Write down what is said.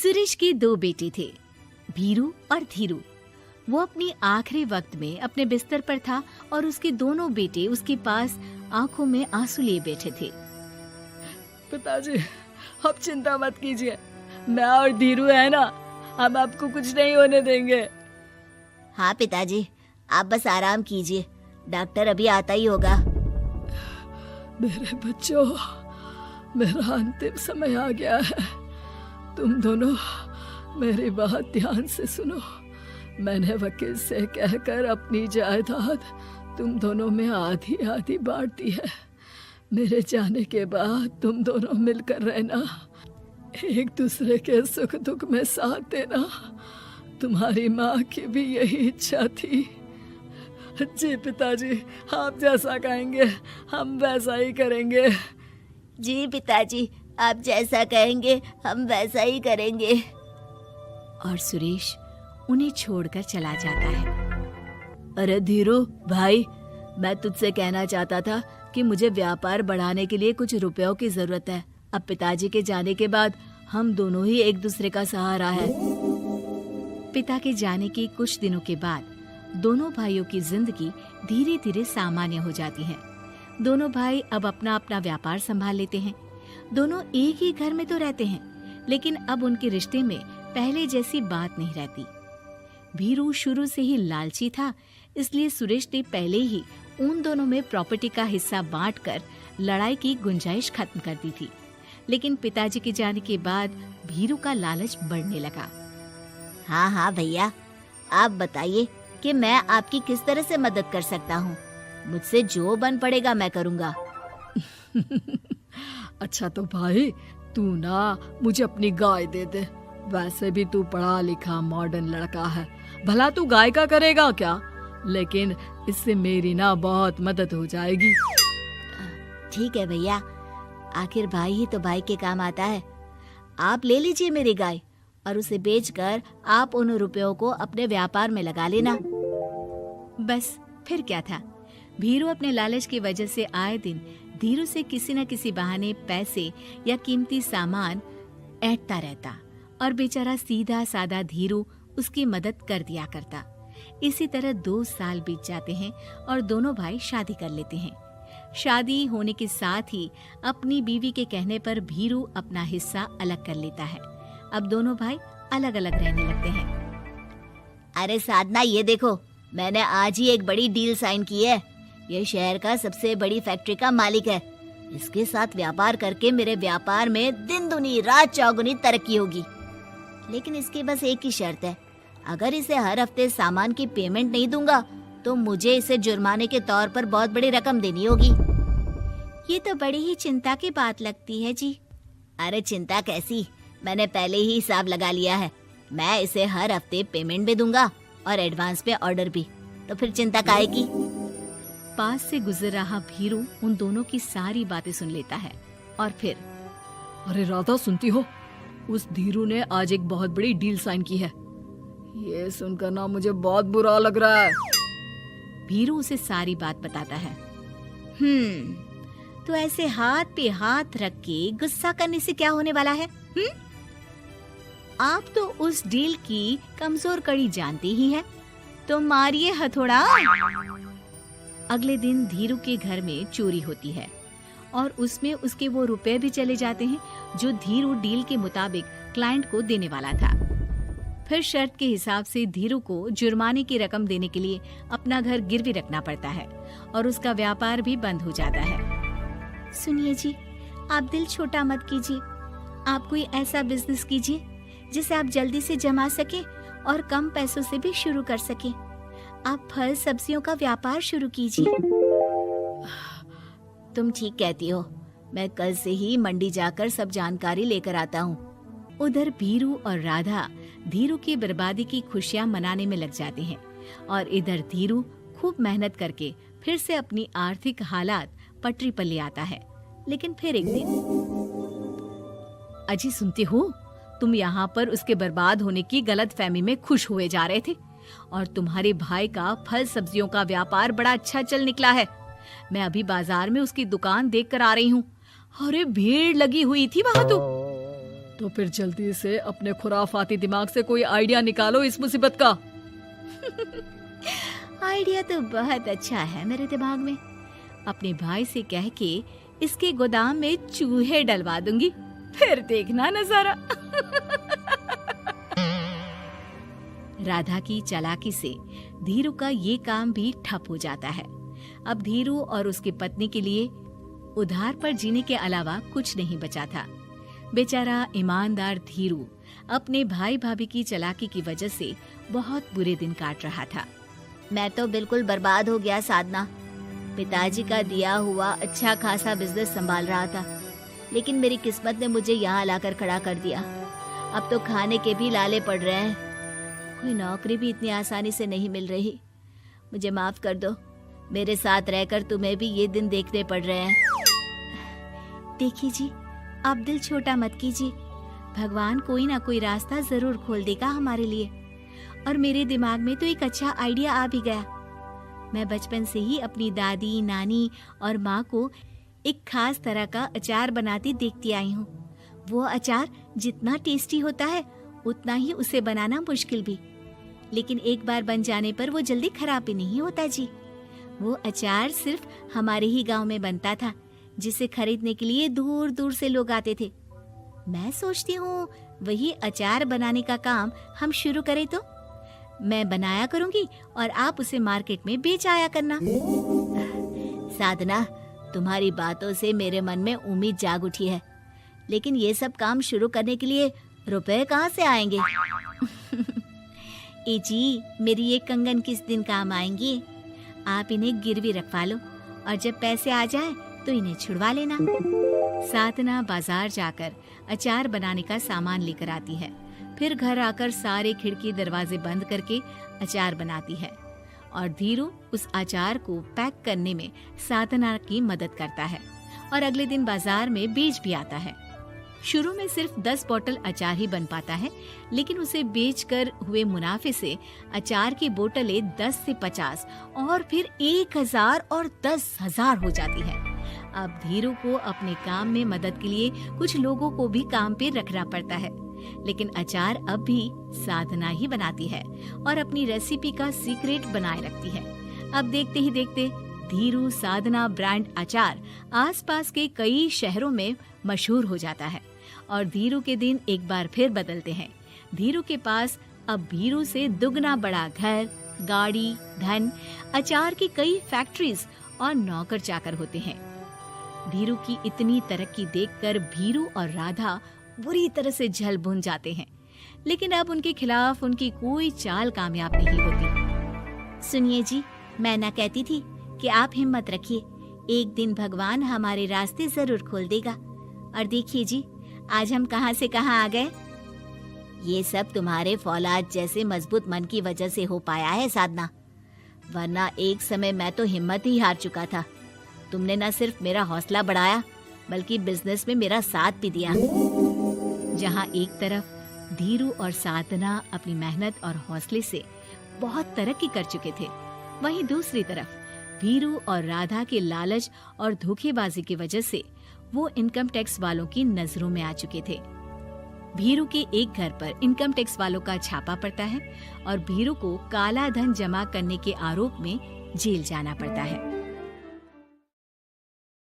सुरेश के दो बेटे थे, भीरू और धीरू। वो अपनी आखिरी वक्त में अपने बिस्तर पर था और उसके दोनों बेटे उसके पास आंखों में आंसू लिए बैठे थे। पिताजी, आप चिंता मत कीजिए, मैं और धीरू है ना, हम आपको कुछ नहीं होने देंगे। हाँ पिताजी, आप बस आराम कीजिए, डॉक्टर अभी आता ही होगा। मेरे बच्चों, मेरा अंतिम समय आ गया है। तुम दोनों मेरी बात ध्यान से सुनो। मैंने वकील से कहकर अपनी जायदाद तुम दोनों में आधी आधी बांट दी है। मेरे जाने के बाद तुम दोनों मिलकर रहना, एक दूसरे के सुख दुख में साथ देना। तुम्हारी माँ की भी यही इच्छा थी। जी पिताजी, आप जैसा कहेंगे हम वैसा ही करेंगे। जी पिताजी, आप जैसा कहेंगे हम वैसा ही करेंगे। और सुरेश उन्हें छोड़कर चला जाता है। अरे धीरू भाई, मैं तुझसे कहना चाहता था कि मुझे व्यापार बढ़ाने के लिए कुछ रुपयों की जरूरत है। अब पिताजी के जाने के बाद हम दोनों ही एक दूसरे का सहारा है। पिता के जाने के कुछ दिनों के बाद दोनों भाइयों की जिंदगी धीरे धीरे सामान्य हो जाती है। दोनों भाई अब अपना अपना व्यापार संभाल लेते हैं। दोनों एक ही घर में तो रहते हैं, लेकिन अब उनके रिश्ते में पहले जैसी बात नहीं रहती। भीरू शुरू से ही लालची था, इसलिए सुरेश ने पहले ही उन दोनों में प्रॉपर्टी का हिस्सा बांटकर लड़ाई की गुंजाइश खत्म कर दी थी। लेकिन पिताजी के जाने के बाद भीरू का लालच बढ़ने लगा। हाँ भैया, आप बताइए कि मैं आपकी किस तरह से मदद कर सकता हूँ। मुझसे जो बन पड़ेगा मैं करूँगा। अच्छा तो भाई, तू ना मुझे अपनी गाय दे दे। वैसे भी तू पढ़ा लिखा मॉडर्न लड़का है, भला तू गाय का करेगा क्या? लेकिन इससे मेरी ना बहुत मदद हो जाएगी। ठीक है भैया, आखिर भाई ही तो भाई के काम आता है। आप ले लीजिए मेरी गाय और उसे बेचकर आप उन रुपयों को अपने व्यापार में लगा लेना। बस फिर क्या था, भीरू अपने लालच की वजह से आए दिन धीरू से किसी न किसी बहाने पैसे या कीमती सामान ऐंठता रहता और बेचारा सीधा सादा धीरू उसकी मदद कर दिया करता। इसी तरह 2 साल बीत जाते हैं और दोनों भाई शादी कर लेते हैं। शादी होने के साथ ही अपनी बीवी के कहने पर भीरू अपना हिस्सा अलग कर लेता है। अब दोनों भाई अलग अलग रहने लगते हैं। अरे साधना, ये देखो, मैंने आज ही एक बड़ी डील साइन की है। ये शहर का सबसे बड़ी फैक्ट्री का मालिक है। इसके साथ व्यापार करके मेरे व्यापार में दिन दुनी रात चौगुनी तरक्की होगी। लेकिन इसकी बस एक ही शर्त है, अगर इसे हर हफ्ते सामान की पेमेंट नहीं दूंगा तो मुझे इसे जुर्माने के तौर पर बहुत बड़ी रकम देनी होगी। ये तो बड़ी ही चिंता की बात लगती है जी। अरे चिंता कैसी, मैंने पहले ही हिसाब लगा लिया है। मैं इसे हर हफ्ते पेमेंट भी दूंगा और एडवांस पे ऑर्डर भी, तो फिर चिंता काहे की। पास से गुजर रहा भीरू उन दोनों की सारी बातें सुन लेता है और फिर, अरे राधा, सुनती हो? उस धीरू ने आज एक बहुत बड़ी डील साइन की है। ये सुनकर ना मुझे बहुत बुरा लग रहा है। भीरू उसे सारी बात बताता है। तो ऐसे हाथ पे हाथ रख के गुस्सा करने से क्या होने वाला है? आप तो उस डील की कमजोर कड़ी जानते ही हैं, तो मारिए हथौड़ा। अगले दिन धीरू के घर में चोरी होती है और उसमें उसके वो रुपए भी चले जाते हैं जो धीरू डील के मुताबिक क्लाइंट को देने वाला था। फिर शर्त के हिसाब से धीरू को जुर्माने की रकम देने के लिए अपना घर गिरवी रखना पड़ता है और उसका व्यापार भी बंद हो जाता है। सुनिए जी, आप दिल छोटा मत कीजिए। आप कोई ऐसा बिजनेस कीजिए जिसे आप जल्दी से जमा सके और कम पैसों से भी शुरू कर सके। आप फल सब्जियों का व्यापार शुरू कीजिए। तुम ठीक कहती हो, मैं कल से ही मंडी जाकर सब जानकारी लेकर आता हूँ। उधर भीरू और राधा धीरू की बर्बादी की खुशियां मनाने में लग जाते हैं और इधर धीरू खूब मेहनत करके फिर से अपनी आर्थिक हालात पटरी पर ले आता है। लेकिन फिर एक दिन, अजी सुनती हो, तुम यहाँ पर उसके बर्बाद होने की गलतफहमी में खुश हुए जा रहे थे और तुम्हारे भाई का फल सब्जियों का व्यापार बड़ा अच्छा चल निकला है। मैं अभी बाजार में उसकी दुकान देख कर आ रही हूँ। अरे भीड़ लगी हुई थी वहाँ तो। तो फिर जल्दी से अपने खुराफाती दिमाग से कोई आइडिया निकालो इस मुसीबत का। आइडिया तो बहुत अच्छा है मेरे दिमाग में। अपने भाई से कह के इसके गोदाम में चूहे डलवा दूंगी, फिर देखना नजारा। राधा की चालाकी से धीरू का ये काम भी ठप हो जाता है। अब धीरू और उसकी पत्नी के लिए उधार पर जीने के अलावा कुछ नहीं बचा था। बेचारा ईमानदार धीरू अपने भाई भाभी की चालाकी की वजह से बहुत बुरे दिन काट रहा था। मैं तो बिल्कुल बर्बाद हो गया साधना। पिताजी का दिया हुआ अच्छा खासा बिजनेस संभाल रहा था, लेकिन मेरी किस्मत ने मुझे यहाँ लाकर खड़ा कर दिया। अब तो खाने के भी लाले पड़ रहे हैं। कोई नौकरी भी इतनी आसानी से नहीं मिल रही। मुझे माफ कर दो, मेरे साथ रहकर तुम्हें भी ये दिन देखने पड़ रहे हैं। देखिए जी, आप दिल छोटा मत कीजिए। भगवान कोई ना कोई रास्ता जरूर खोल देगा हमारे लिए। और मेरे दिमाग में तो एक अच्छा आइडिया आ भी गया। मैं बचपन से ही अपनी दादी, नानी और माँ को एक खास तरह का अचार बनाती देखती आई हूँ। वो अचार जितना टेस्टी होता है उतना ही उसे बनाना मुश्किल भी, लेकिन एक बार बन जाने पर वो जल्दी खराब भी नहीं होता जी। वो अचार सिर्फ हमारे ही गांव में बनता था, जिसे खरीदने के लिए दूर दूर से लोग आते थे। मैं सोचती हूँ वही अचार बनाने का काम हम शुरू करें तो। मैं बनाया करूंगी और आप उसे मार्केट में बेच आया करना। साधना, तुम्हारी बातों से मेरे मन में उम्मीद जाग उठी है, लेकिन ये सब काम शुरू करने के लिए रुपए कहाँ से आएंगे? ए जी, मेरी ये कंगन किस दिन काम आएंगी? आप इन्हें गिरवी रखवा लो और जब पैसे आ जाए तो इन्हें छुड़वा लेना। साधना बाजार जाकर अचार बनाने का सामान लेकर आती है। फिर घर आकर सारे खिड़की दरवाजे बंद करके अचार बनाती है और धीरू उस अचार को पैक करने में साधना की मदद करता है और अगले दिन बाजार में बेच भी आता है। शुरू में सिर्फ 10 बोतल अचार ही बन पाता है, लेकिन उसे बेचकर हुए मुनाफे से अचार की बोतलें 10 से 50 और फिर 1000 और 10,000 हो जाती है। अब धीरू को अपने काम में मदद के लिए कुछ लोगों को भी काम पे रखना पड़ता है, लेकिन अचार अब भी साधना ही बनाती है और अपनी रेसिपी का सीक्रेट बनाए रखती है। अब देखते ही देखते धीरू साधना ब्रांड अचार आसपास के कई शहरों में मशहूर हो जाता है और धीरू के दिन एक बार फिर बदलते हैं। धीरू के पास अब भीरू से दुगना बड़ा घर, गाड़ी, धन, अचार की कई फैक्ट्रीज और नौकर चाकर होते हैं। धीरू की इतनी तरक्की देखकर भीरू और राधा बुरी तरह से जल भुन जाते हैं, लेकिन अब उनके खिलाफ उनकी कोई चाल कामयाब नहीं होती। सुनिए जी, मैं ना कहती थी कि आप हिम्मत रखिए, एक दिन भगवान हमारे रास्ते जरूर खोल देगा। और देखिए जी, आज हम कहाँ से कहाँ आ गए। ये सब तुम्हारे फौलाद जैसे मजबूत मन की वजह से हो पाया है साधना, वरना एक समय मैं तो हिम्मत ही हार चुका था। तुमने न सिर्फ मेरा हौसला बढ़ाया बल्कि बिजनेस में मेरा साथ भी दिया। जहाँ एक तरफ धीरू और साधना अपनी मेहनत और हौसले से बहुत तरक्की कर चुके थे, वहीं दूसरी तरफ भीरू और राधा के लालच और धोखेबाजी की वजह से वो इनकम टैक्स वालों की नजरों में आ चुके थे। भीरू के एक घर पर इनकम टैक्स वालों का छापा पड़ता है और भीरू को काला धन जमा करने के आरोप में जेल जाना पड़ता है।